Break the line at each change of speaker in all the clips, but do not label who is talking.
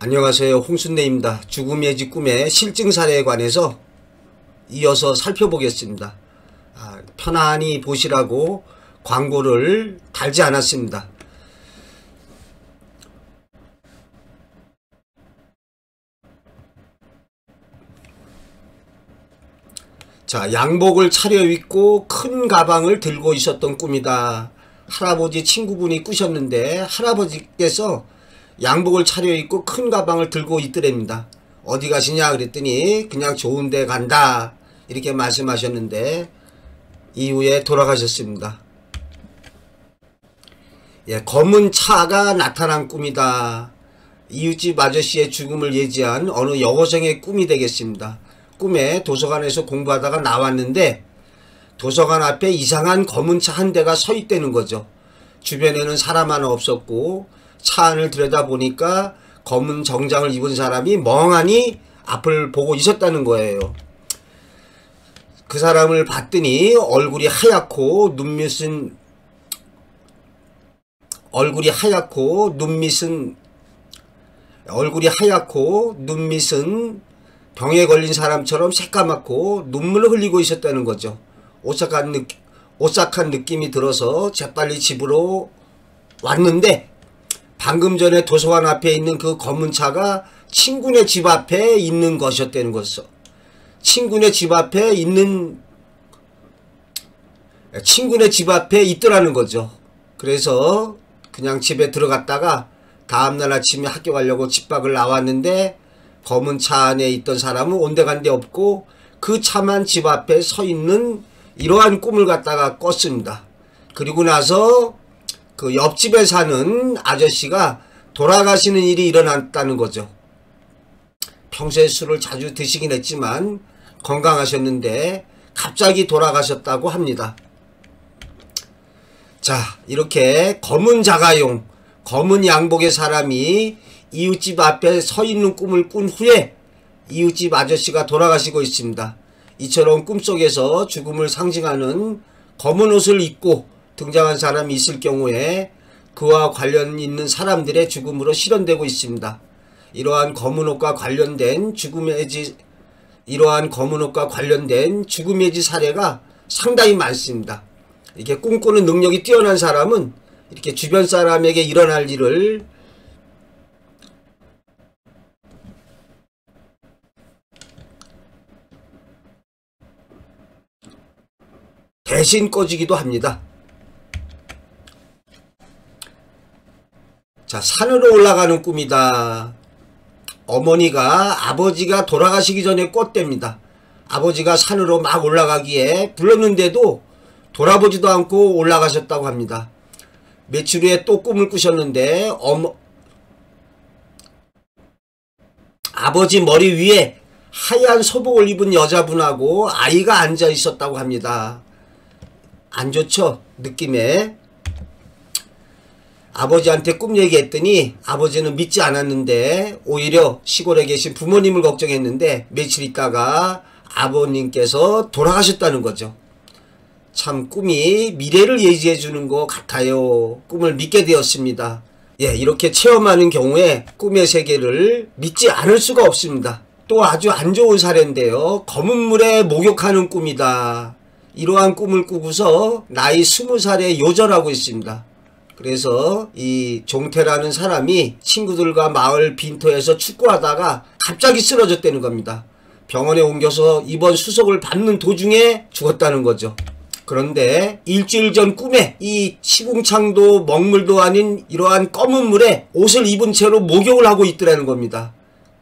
안녕하세요. 홍순례입니다. 죽음의 집 꿈의 실증 사례에 관해서 이어서 살펴보겠습니다. 편안히 보시라고 광고를 달지 않았습니다. 자, 양복을 차려입고 큰 가방을 들고 있었던 꿈이다. 할아버지 친구분이 꾸셨는데 할아버지께서 양복을 차려입고 큰 가방을 들고 있더랍니다. 어디 가시냐 그랬더니 그냥 좋은 데 간다 이렇게 말씀하셨는데 이후에 돌아가셨습니다. 검은 차가 나타난 꿈이다. 이웃집 아저씨의 죽음을 예지한 어느 여고생의 꿈이 되겠습니다. 꿈에 도서관에서 공부하다가 나왔는데 도서관 앞에 이상한 검은 차 한 대가 서 있다는 거죠. 주변에는 사람 하나 없었고 차 안을 들여다보니까 검은 정장을 입은 사람이 멍하니 앞을 보고 있었다는 거예요. 그 사람을 봤더니 얼굴이 하얗고 눈밑은 병에 걸린 사람처럼 새까맣고 눈물을 흘리고 있었다는 거죠. 오싹한 느낌이 들어서 재빨리 집으로 왔는데 방금 전에 도서관 앞에 있는 그 검은 차가 친구네 집 앞에 있는 것이었다는 거죠. 친구네 집 앞에 있더라는 거죠. 그래서 그냥 집에 들어갔다가 다음날 아침에 학교 가려고 집 밖을 나왔는데 검은 차 안에 있던 사람은 온데간데 없고 그 차만 집 앞에 서 있는 이러한 꿈을 갖다가 꿨습니다. 그리고 나서 그 옆집에 사는 아저씨가 돌아가시는 일이 일어났다는 거죠. 평소에 술을 자주 드시긴 했지만 건강하셨는데 갑자기 돌아가셨다고 합니다. 자, 이렇게 검은 자가용, 검은 양복의 사람이 이웃집 앞에 서 있는 꿈을 꾼 후에 이웃집 아저씨가 돌아가시고 있습니다. 이처럼 꿈속에서 죽음을 상징하는 검은 옷을 입고 등장한 사람이 있을 경우에 그와 관련 있는 사람들의 죽음으로 실현되고 있습니다. 이러한 검은 옷과 관련된 죽음의 지 사례가 상당히 많습니다. 이렇게 꿈꾸는 능력이 뛰어난 사람은 이렇게 주변 사람에게 일어날 일을 대신 꺼지기도 합니다. 자, 산으로 올라가는 꿈이다. 어머니가 아버지가 돌아가시기 전에 꿨답니다. 아버지가 산으로 막 올라가기에 불렀는데도 돌아보지도 않고 올라가셨다고 합니다. 며칠 후에 또 꿈을 꾸셨는데 아버지 머리 위에 하얀 소복을 입은 여자분하고 아이가 앉아 있었다고 합니다. 안 좋죠? 느낌에. 아버지한테 꿈 얘기했더니 아버지는 믿지 않았는데 오히려 시골에 계신 부모님을 걱정했는데 며칠 있다가 아버님께서 돌아가셨다는 거죠. 참 꿈이 미래를 예지해 주는 것 같아요. 꿈을 믿게 되었습니다. 이렇게 체험하는 경우에 꿈의 세계를 믿지 않을 수가 없습니다. 또 아주 안 좋은 사례인데요. 검은 물에 목욕하는 꿈이다. 이러한 꿈을 꾸고서 나이 20살에 요절하고 있습니다. 그래서 이 종태라는 사람이 친구들과 마을 빈터에서 축구하다가 갑자기 쓰러졌다는 겁니다. 병원에 옮겨서 입원 수속을 받는 도중에 죽었다는 거죠. 그런데 일주일 전 꿈에 이 시궁창도 먹물도 아닌 이러한 검은 물에 옷을 입은 채로 목욕을 하고 있더라는 겁니다.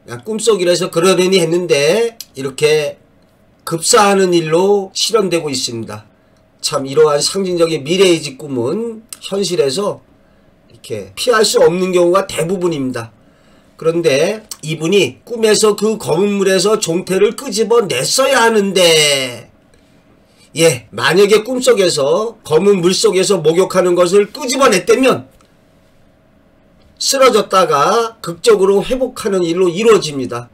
그냥 꿈속이라서 그러려니 했는데 이렇게 급사하는 일로 실현되고 있습니다. 참 이러한 상징적인 미래의 집 꿈은 현실에서 이렇게 피할 수 없는 경우가 대부분입니다. 그런데 이분이 꿈에서 그 검은 물에서 종태를 끄집어 냈어야 하는데 만약에 꿈속에서 검은 물속에서 목욕하는 것을 끄집어 냈다면 쓰러졌다가 극적으로 회복하는 일로 이루어집니다.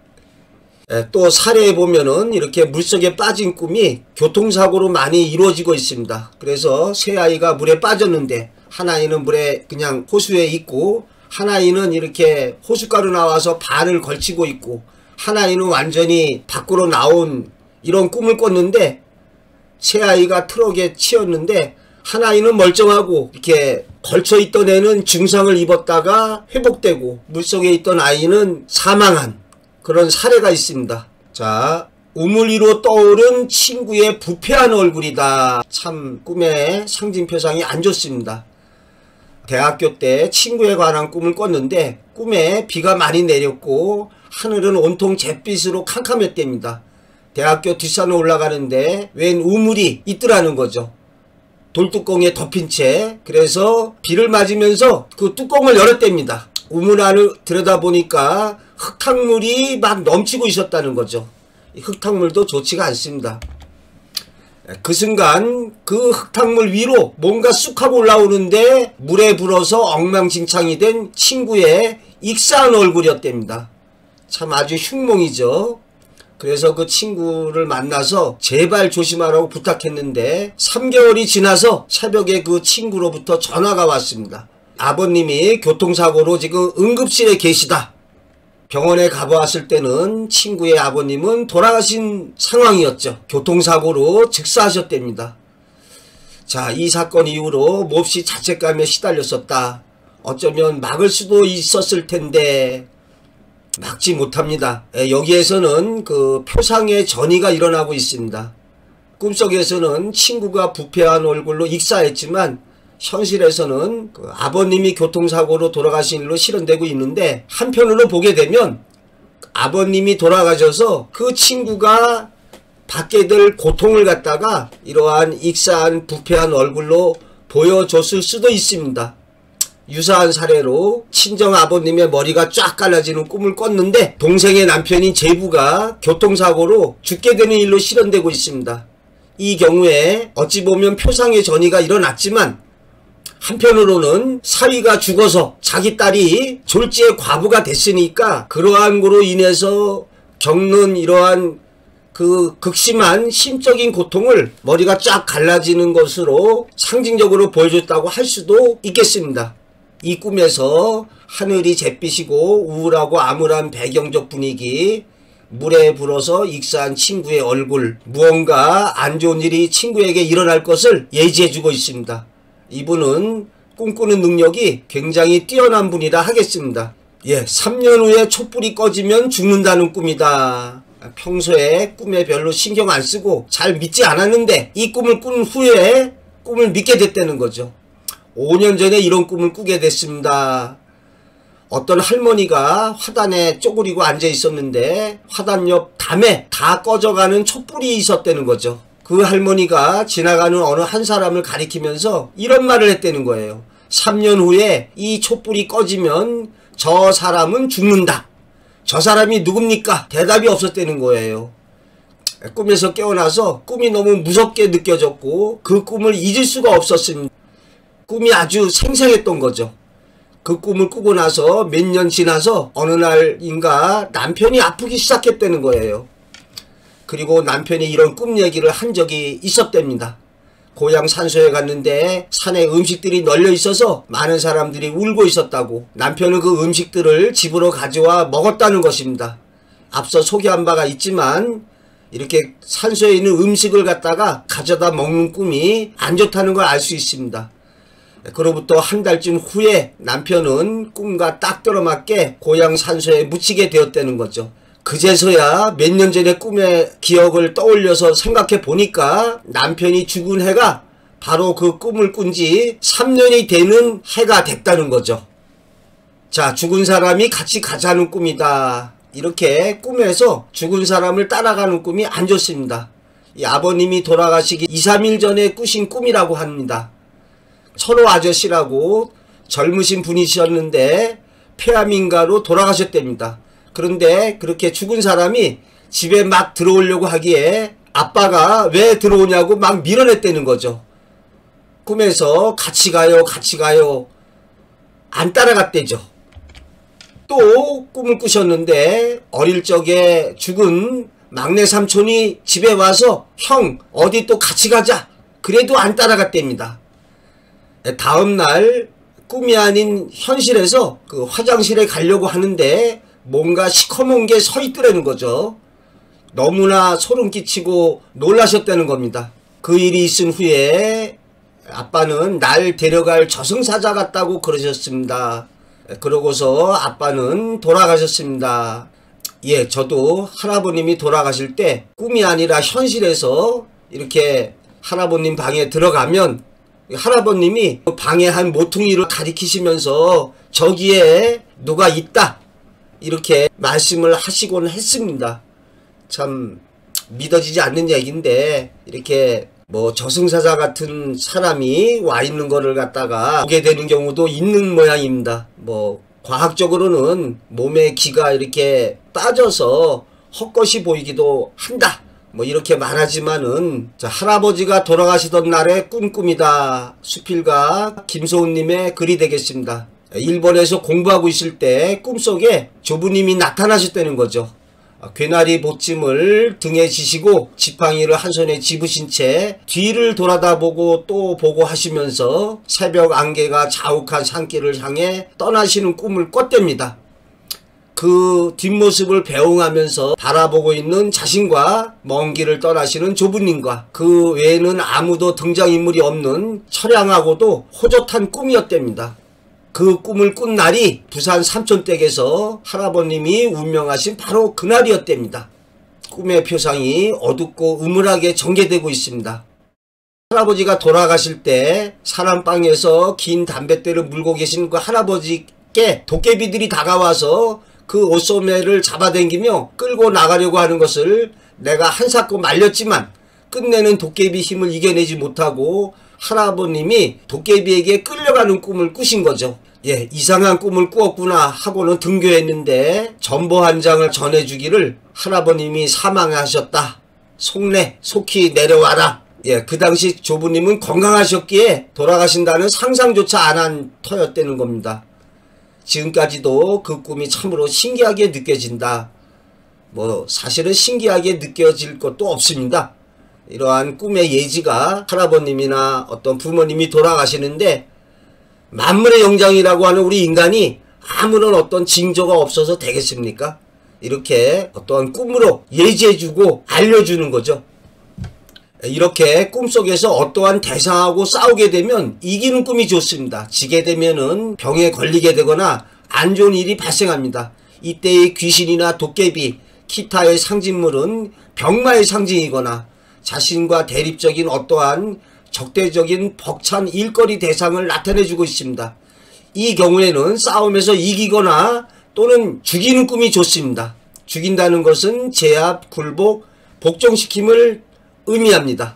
또 사례에 보면은 이렇게 물속에 빠진 꿈이 교통사고로 많이 이루어지고 있습니다. 그래서 세 아이가 물에 빠졌는데 한 아이는 물에 그냥 호수에 있고 한 아이는 이렇게 호숫가로 나와서 발을 걸치고 있고, 한 아이는 완전히 밖으로 나온 이런 꿈을 꿨는데, 새 아이가 트럭에 치였는데 한 아이는 멀쩡하고 이렇게 걸쳐있던 애는 중상을 입었다가 회복되고, 물속에 있던 아이는 사망한 그런 사례가 있습니다. 자, 우물 위로 떠오른 친구의 부패한 얼굴이다. 참 꿈의 상징표상이 안 좋습니다. 대학교 때 친구에 관한 꿈을 꿨는데 꿈에 비가 많이 내렸고 하늘은 온통 잿빛으로 캄캄했답니다. 대학교 뒷산을 올라가는데 웬 우물이 있더라는 거죠. 돌뚜껑에 덮인 채. 그래서 비를 맞으면서 그 뚜껑을 열었답니다. 우물 안을 들여다보니까 흙탕물이 막 넘치고 있었다는 거죠. 이 흙탕물도 좋지가 않습니다. 그 순간 그 흙탕물 위로 뭔가 쑥 하고 올라오는데 물에 불어서 엉망진창이 된 친구의 익사한 얼굴이었답니다. 참 아주 흉몽이죠. 그래서 그 친구를 만나서 제발 조심하라고 부탁했는데 3개월이 지나서 새벽에 그 친구로부터 전화가 왔습니다. 아버님이 교통사고로 지금 응급실에 계시다. 병원에 가보았을 때는 친구의 아버님은 돌아가신 상황이었죠. 교통사고로 즉사하셨답니다. 자, 이 사건 이후로 몹시 자책감에 시달렸었다. 어쩌면 막을 수도 있었을 텐데 막지 못합니다. 여기에서는 그 표상의 전이가 일어나고 있습니다. 꿈속에서는 친구가 부패한 얼굴로 익사했지만 현실에서는 그 아버님이 교통사고로 돌아가신 일로 실현되고 있는데, 한편으로 보게 되면 아버님이 돌아가셔서 그 친구가 받게 될 고통을 갖다가 이러한 익사한 부패한 얼굴로 보여줬을 수도 있습니다. 유사한 사례로 친정 아버님의 머리가 쫙 갈라지는 꿈을 꿨는데 동생의 남편인 제부가 교통사고로 죽게 되는 일로 실현되고 있습니다. 이 경우에 어찌 보면 표상의 전이가 일어났지만 한편으로는 사위가 죽어서 자기 딸이 졸지의 과부가 됐으니까 그러한 거로 인해서 겪는 이러한 그 극심한 심적인 고통을 머리가 쫙 갈라지는 것으로 상징적으로 보여줬다고 할 수도 있겠습니다. 이 꿈에서 하늘이 잿빛이고 우울하고 암울한 배경적 분위기, 물에 불어서 익사한 친구의 얼굴, 무언가 안 좋은 일이 친구에게 일어날 것을 예지해주고 있습니다. 이분은 꿈꾸는 능력이 굉장히 뛰어난 분이라 하겠습니다. 3년 후에 촛불이 꺼지면 죽는다는 꿈이다. 평소에 꿈에 별로 신경 안 쓰고 잘 믿지 않았는데 이 꿈을 꾼 후에 꿈을 믿게 됐다는 거죠. 5년 전에 이런 꿈을 꾸게 됐습니다. 어떤 할머니가 화단에 쪼그리고 앉아 있었는데 화단 옆 담에 다 꺼져가는 촛불이 있었다는 거죠. 그 할머니가 지나가는 어느 한 사람을 가리키면서 이런 말을 했다는 거예요. 3년 후에 이 촛불이 꺼지면 저 사람은 죽는다. 저 사람이 누굽니까? 대답이 없었다는 거예요. 꿈에서 깨어나서 꿈이 너무 무섭게 느껴졌고 그 꿈을 잊을 수가 없었습니다. 꿈이 아주 생생했던 거죠. 그 꿈을 꾸고 나서 몇 년 지나서 어느 날인가 남편이 아프기 시작했다는 거예요. 그리고 남편이 이런 꿈 얘기를 한 적이 있었답니다. 고향 산소에 갔는데 산에 음식들이 널려 있어서 많은 사람들이 울고 있었다고. 남편은 그 음식들을 집으로 가져와 먹었다는 것입니다. 앞서 소개한 바가 있지만 이렇게 산소에 있는 음식을 갖다가 가져다 먹는 꿈이 안 좋다는 걸 알 수 있습니다. 그로부터 한 달쯤 후에 남편은 꿈과 딱 들어맞게 고향 산소에 묻히게 되었다는 거죠. 그제서야 몇 년 전의 꿈의 기억을 떠올려서 생각해 보니까 남편이 죽은 해가 바로 그 꿈을 꾼 지 3년이 되는 해가 됐다는 거죠. 자, 죽은 사람이 같이 가자는 꿈이다. 이렇게 꿈에서 죽은 사람을 따라가는 꿈이 안 좋습니다. 이 아버님이 돌아가시기 2, 3일 전에 꾸신 꿈이라고 합니다. 천호 아저씨라고 젊으신 분이셨는데 폐암인가로 돌아가셨답니다. 그런데 그렇게 죽은 사람이 집에 막 들어오려고 하기에 아빠가 왜 들어오냐고 막 밀어냈다는 거죠. 꿈에서 같이 가요, 같이 가요. 안 따라갔대죠. 또 꿈을 꾸셨는데 어릴 적에 죽은 막내 삼촌이 집에 와서 형 어디 또 같이 가자. 그래도 안 따라갔답니다. 다음날 꿈이 아닌 현실에서 그 화장실에 가려고 하는데 뭔가 시커먼 게 서 있더라는 거죠. 너무나 소름 끼치고 놀라셨다는 겁니다. 그 일이 있은 후에 아빠는 날 데려갈 저승사자 같다고 그러셨습니다. 그러고서 아빠는 돌아가셨습니다. 예, 저도 할아버님이 돌아가실 때 꿈이 아니라 현실에서 이렇게 할아버님 방에 들어가면 할아버님이 방에 한 모퉁이를 가리키시면서 저기에 누가 있다 이렇게 말씀을 하시곤 했습니다. 참 믿어지지 않는 얘기인데 이렇게 뭐 저승사자 같은 사람이 와 있는 거를 갖다가 보게 되는 경우도 있는 모양입니다. 뭐 과학적으로는 몸의 기가 이렇게 빠져서 헛것이 보이기도 한다 뭐 이렇게 말하지만은 자, 할아버지가 돌아가시던 날의 꿈꿈이다. 수필가 김소은님의 글이 되겠습니다. 일본에서 공부하고 있을 때 꿈속에 조부님이 나타나셨다는 거죠. 괴나리 보찜을 등에 지시고 지팡이를 한 손에 집으신 채 뒤를 돌아다보고 또 보고 하시면서 새벽 안개가 자욱한 산길을 향해 떠나시는 꿈을 꿨답니다. 그 뒷모습을 배웅하면서 바라보고 있는 자신과 먼 길을 떠나시는 조부님과 그 외에는 아무도 등장인물이 없는 처량하고도 호젓한 꿈이었답니다. 그 꿈을 꾼 날이 부산 삼촌댁에서 할아버님이 운명하신 바로 그날이었답니다. 꿈의 표상이 어둡고 음울하게 전개되고 있습니다. 할아버지가 돌아가실 때 사람방에서 긴 담뱃대를 물고 계신 그 할아버지께 도깨비들이 다가와서 그 옷소매를 잡아당기며 끌고 나가려고 하는 것을 내가 한사코 말렸지만 끝내는 도깨비 힘을 이겨내지 못하고 할아버님이 도깨비에게 끌려가는 꿈을 꾸신 거죠. 예, 이상한 꿈을 꾸었구나 하고는 등교했는데 전보 한 장을 전해주기를 할아버님이 사망하셨다. 속내 속히 내려와라. 예, 그 당시 조부님은 건강하셨기에 돌아가신다는 상상조차 안 한 터였다는 겁니다. 지금까지도 그 꿈이 참으로 신기하게 느껴진다. 뭐 사실은 신기하게 느껴질 것도 없습니다. 이러한 꿈의 예지가 할아버님이나 어떤 부모님이 돌아가시는데 만물의 영장이라고 하는 우리 인간이 아무런 어떤 징조가 없어서 되겠습니까? 이렇게 어떠한 꿈으로 예지해주고 알려주는 거죠. 이렇게 꿈속에서 어떠한 대상하고 싸우게 되면 이기는 꿈이 좋습니다. 지게 되면은 병에 걸리게 되거나 안 좋은 일이 발생합니다. 이때의 귀신이나 도깨비, 기타의 상징물은 병마의 상징이거나 자신과 대립적인 어떠한 적대적인 벅찬 일거리 대상을 나타내주고 있습니다. 이 경우에는 싸움에서 이기거나 또는 죽이는 꿈이 좋습니다. 죽인다는 것은 제압, 굴복, 복종시킴을 의미합니다.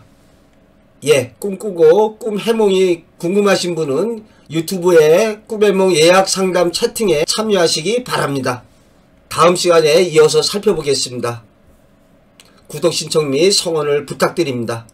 예, 꿈꾸고 꿈 해몽이 궁금하신 분은 유튜브에 꿈해몽 예약 상담 채팅에 참여하시기 바랍니다. 다음 시간에 이어서 살펴보겠습니다. 구독 신청 및 성원을 부탁드립니다.